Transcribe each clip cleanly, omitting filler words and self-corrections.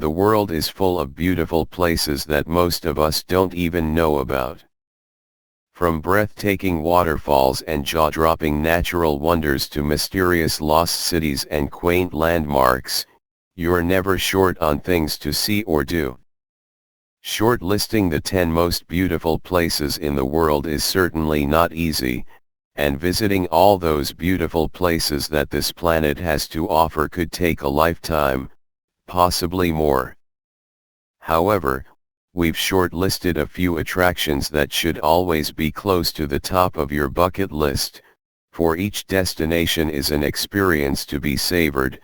The world is full of beautiful places that most of us don't even know about. From breathtaking waterfalls and jaw-dropping natural wonders to mysterious lost cities and quaint landmarks, you're never short on things to see or do. Shortlisting the 10 most beautiful places in the world is certainly not easy, and visiting all those beautiful places that this planet has to offer could take a lifetime, possibly more. However, we've shortlisted a few attractions that should always be close to the top of your bucket list, for each destination is an experience to be savored,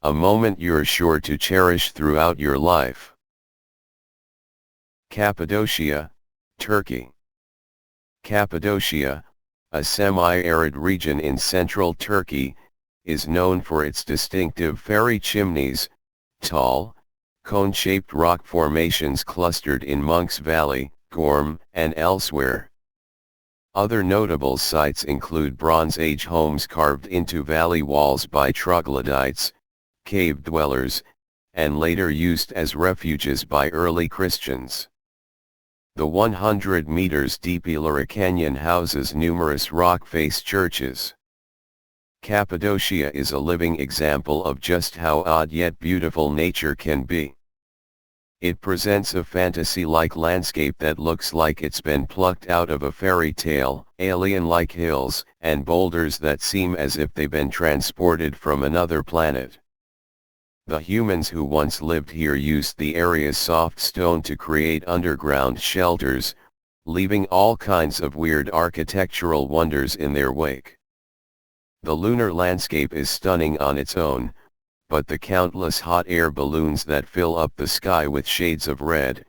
a moment you're sure to cherish throughout your life. Cappadocia, Turkey. Cappadocia, a semi-arid region in central Turkey, is known for its distinctive fairy chimneys, tall, cone-shaped rock formations clustered in Monk's Valley, Gorm, and elsewhere. Other notable sites include Bronze Age homes carved into valley walls by troglodytes, cave dwellers, and later used as refuges by early Christians. The 100 meters deep Ilara Canyon houses numerous rock-face churches. Cappadocia is a living example of just how odd yet beautiful nature can be. It presents a fantasy-like landscape that looks like it's been plucked out of a fairy tale, alien-like hills and boulders that seem as if they've been transported from another planet. The humans who once lived here used the area's soft stone to create underground shelters, leaving all kinds of weird architectural wonders in their wake. The lunar landscape is stunning on its own, but the countless hot air balloons that fill up the sky with shades of red,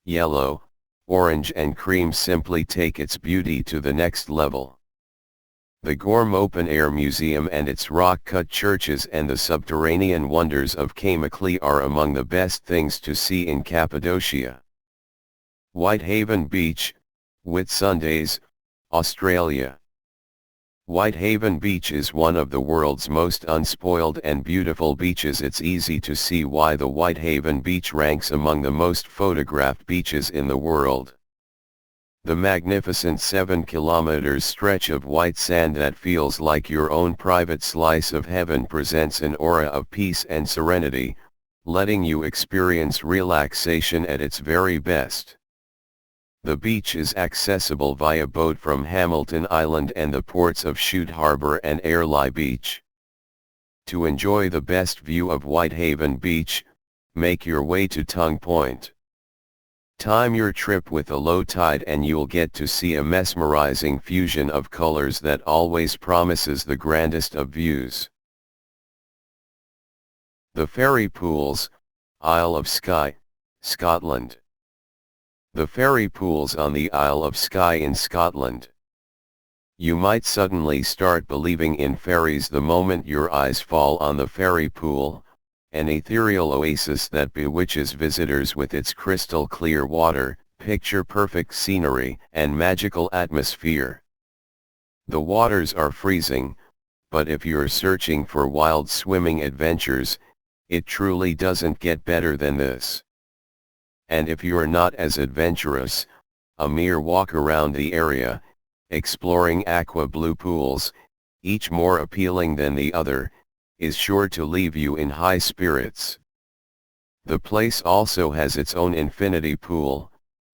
yellow, orange and cream simply take its beauty to the next level. The Gorm Open Air Museum and its rock-cut churches and the subterranean wonders of Kamakli are among the best things to see in Cappadocia. Whitehaven Beach, Whitsundays, Australia. Whitehaven Beach is one of the world's most unspoiled and beautiful beaches. It's easy to see why the Whitehaven Beach ranks among the most photographed beaches in the world. The magnificent 7 kilometers stretch of white sand that feels like your own private slice of heaven presents an aura of peace and serenity, letting you experience relaxation at its very best. The beach is accessible via boat from Hamilton Island and the ports of Chute Harbour and Airlie Beach. To enjoy the best view of Whitehaven Beach, make your way to Tongue Point. Time your trip with a low tide and you'll get to see a mesmerizing fusion of colors that always promises the grandest of views. The Fairy Pools, Isle of Skye, Scotland. The fairy pools on the Isle of Skye in Scotland. You might suddenly start believing in fairies the moment your eyes fall on the fairy pool, an ethereal oasis that bewitches visitors with its crystal clear water, picture-perfect scenery, and magical atmosphere. The waters are freezing, but if you're searching for wild swimming adventures, it truly doesn't get better than this. And if you're not as adventurous, a mere walk around the area, exploring aqua blue pools, each more appealing than the other, is sure to leave you in high spirits. The place also has its own infinity pool,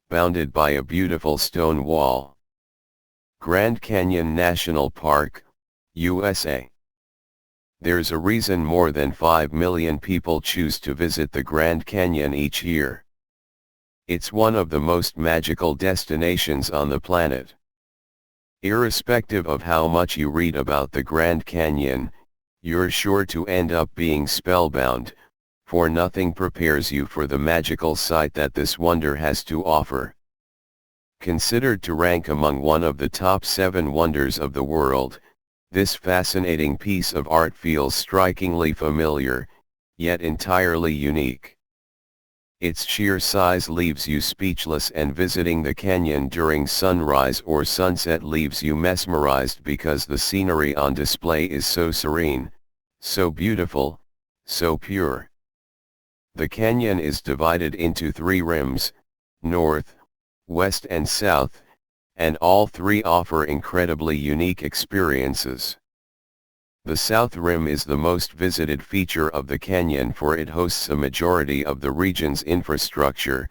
bounded by a beautiful stone wall. Grand Canyon National Park, USA. There's a reason more than 5 million people choose to visit the Grand Canyon each year. It's one of the most magical destinations on the planet. Irrespective of how much you read about the Grand Canyon, you're sure to end up being spellbound, for nothing prepares you for the magical sight that this wonder has to offer. Considered to rank among one of the top 7 wonders of the world, this fascinating piece of art feels strikingly familiar, yet entirely unique. Its sheer size leaves you speechless, and visiting the canyon during sunrise or sunset leaves you mesmerized because the scenery on display is so serene, so beautiful, so pure. The canyon is divided into 3 rims, north, west and south, and all 3 offer incredibly unique experiences. The South Rim is the most visited feature of the canyon, for it hosts a majority of the region's infrastructure,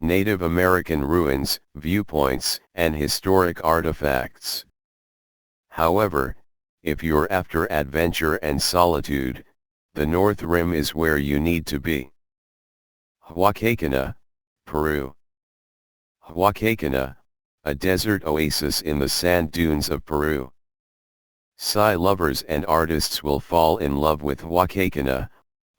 Native American ruins, viewpoints, and historic artifacts. However, if you're after adventure and solitude, the North Rim is where you need to be. Huakakana, Peru. Huakakana, a desert oasis in the sand dunes of Peru. Sci lovers and artists will fall in love with Huakakana,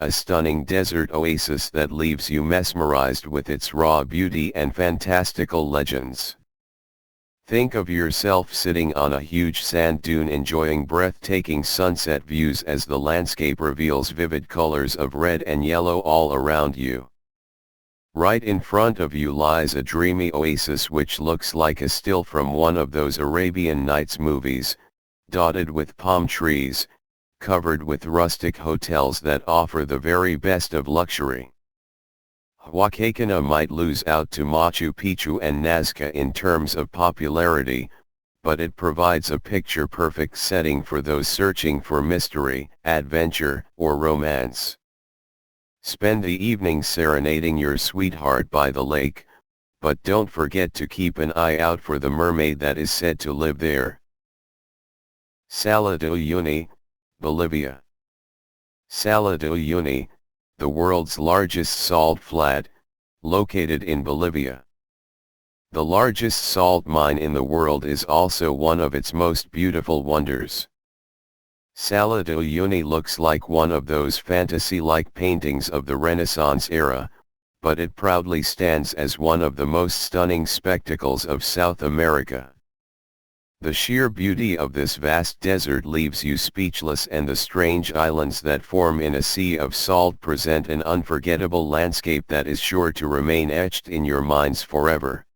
a stunning desert oasis that leaves you mesmerized with its raw beauty and fantastical legends. Think of yourself sitting on a huge sand dune enjoying breathtaking sunset views as the landscape reveals vivid colors of red and yellow all around you. Right in front of you lies a dreamy oasis which looks like a still from one of those Arabian Nights movies, dotted with palm trees, covered with rustic hotels that offer the very best of luxury. Huakakana might lose out to Machu Picchu and Nazca in terms of popularity, but it provides a picture-perfect setting for those searching for mystery, adventure, or romance. Spend the evening serenading your sweetheart by the lake, but don't forget to keep an eye out for the mermaid that is said to live there. Saladu, Yuni, Bolivia. Saladu, Yuni, the world's largest salt flat, located in Bolivia. The largest salt mine in the world is also one of its most beautiful wonders. Saladu, Yuni looks like one of those fantasy-like paintings of the Renaissance era, but it proudly stands as one of the most stunning spectacles of South America. The sheer beauty of this vast desert leaves you speechless, and the strange islands that form in a sea of salt present an unforgettable landscape that is sure to remain etched in your minds forever.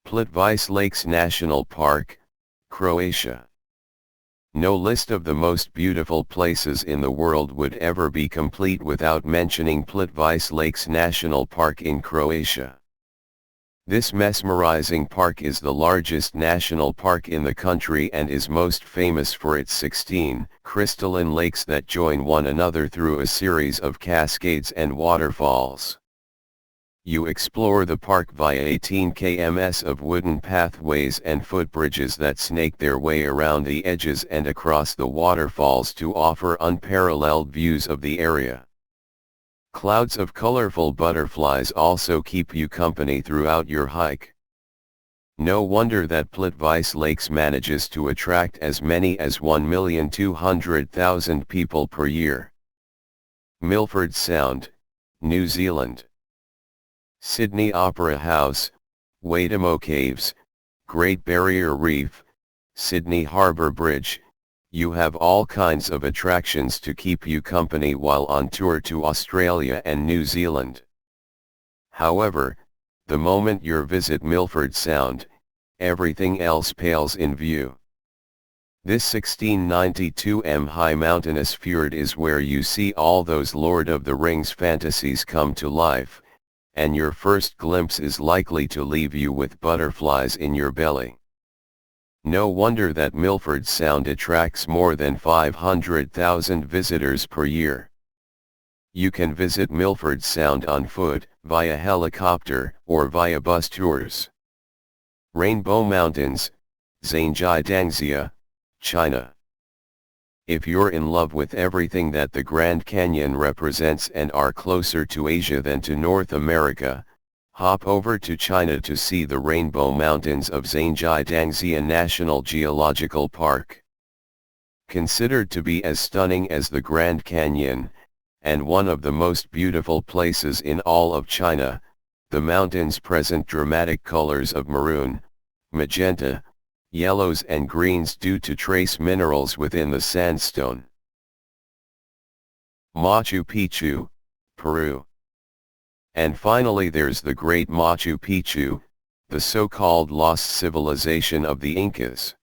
Plitvice Lakes National Park, Croatia. No list of the most beautiful places in the world would ever be complete without mentioning Plitvice Lakes National Park in Croatia. This mesmerizing park is the largest national park in the country and is most famous for its 16 crystalline lakes that join one another through a series of cascades and waterfalls. You explore the park via 18 km of wooden pathways and footbridges that snake their way around the edges and across the waterfalls to offer unparalleled views of the area. Clouds of colorful butterflies also keep you company throughout your hike. No wonder that Plitvice Lakes manages to attract as many as 1,200,000 people per year. Milford Sound, New Zealand. Sydney Opera House, Waitomo Caves, Great Barrier Reef, Sydney Harbour Bridge. You have all kinds of attractions to keep you company while on tour to Australia and New Zealand. However, the moment you visit Milford Sound, everything else pales in view. This 1692 high mountainous fjord is where you see all those Lord of the Rings fantasies come to life, and your first glimpse is likely to leave you with butterflies in your belly. No wonder that Milford Sound attracts more than 500,000 visitors per year. You can visit Milford Sound on foot, via helicopter, or via bus tours. Rainbow Mountains, Zhangjiajie, China. If you're in love with everything that the Grand Canyon represents and are closer to Asia than to North America, hop over to China to see the Rainbow Mountains of Zhangjiajie National Geological Park. Considered to be as stunning as the Grand Canyon, and one of the most beautiful places in all of China, the mountains present dramatic colors of maroon, magenta, yellows and greens due to trace minerals within the sandstone. Machu Picchu, Peru. And finally there's the great Machu Picchu, the so-called lost civilization of the Incas.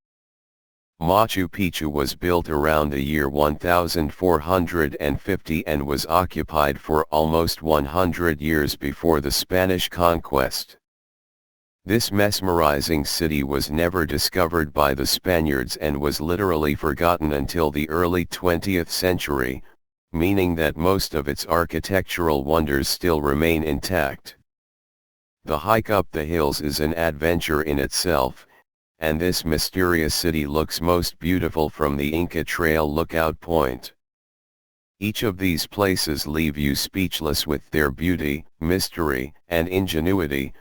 Machu Picchu was built around the year 1450 and was occupied for almost 100 years before the Spanish conquest. This mesmerizing city was never discovered by the Spaniards and was literally forgotten until the early 20th century, meaning that most of its architectural wonders still remain intact. The hike up the hills is an adventure in itself, and this mysterious city looks most beautiful from the Inca Trail lookout point. Each of these places leave you speechless with their beauty, mystery, and ingenuity,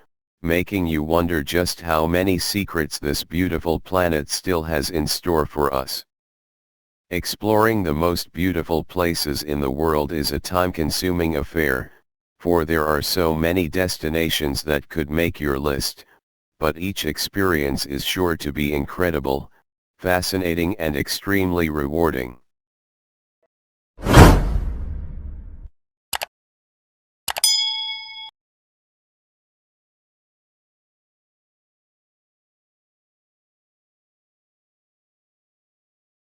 making you wonder just how many secrets this beautiful planet still has in store for us. Exploring the most beautiful places in the world is a time-consuming affair, for there are so many destinations that could make your list, but each experience is sure to be incredible, fascinating and extremely rewarding.